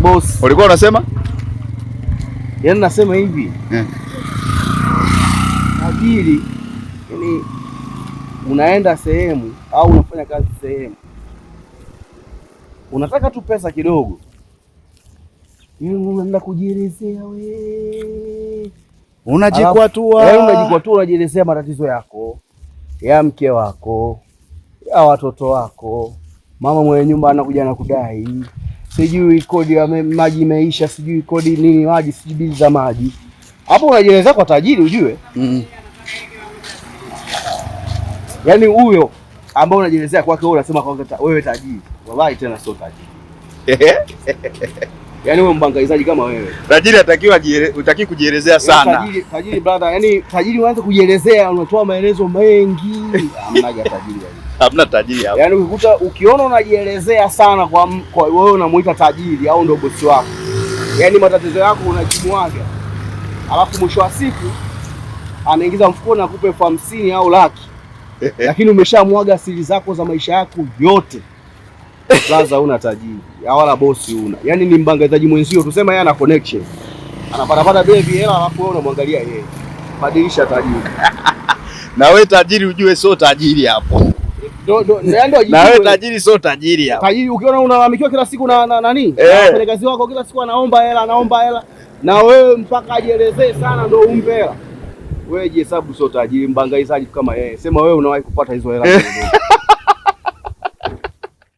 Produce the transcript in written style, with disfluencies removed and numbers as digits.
Boss, ulikuwa unasema? Yaani nasema hivi. Tajiri, yaani unaenda sehemu au unafanya kazi sehemu, unataka tu pesa kidogo, unaenda kujielezea wewe, Unajikwatua. Unajikwatua, unajielezea matatizo yako, ya mke wako, ya watoto wako, mama mwenye nyumba anakuja na kudai sijui kodi ya maji imeisha, sijui kodi nini maji, sijui bili za maji. Hapo unajielezea kwa tajiri ujue. Yaani huyo ambao unajielezea kwake wewe unasema kwa wewe tajiri. Wallahi tena sio tajiri. Yaani wewe mbangaizaji kama wewe. Tajiri hutaki kujielezea sana. Tajiri brother, yaani tajiri unaanza kujielezea, unatoa maelezo mengi. Hamnaga tajiri yani. Hamna tajiri hapo. Yaani ukiona unajielezea sana kwa wewe unamuita tajiri au ndio bosi wako. Yaani matatizo yako unajimwaga. Alafu mwisho wa siku anaingiza mfukoni akupe 50,000 au laki. Lakini umeshamwaga siri zako za maisha yako yote. Sasa una tajiri, wala bosi una. Yaani ni mbangaizaji mwenzio, tuseme yeye ana connection. Anapata bevi hela alafu wewe unamwangalia yeye. Badilisha tajiri. Na wewe tajiri ujue sio tajiri hapo. Na wewe tajiri sio tajiri hapo. Tajiri ukiona unalalamikiwa kila siku na nani? Wafanya kazi wako kila siku anaomba hela. Na wewe mpaka ajielezee sana ndio umpe hela. Wewe jihesabu sio tajiri, mbangaizaji kama yeye. Sema wewe unawahi kupata hizo hela.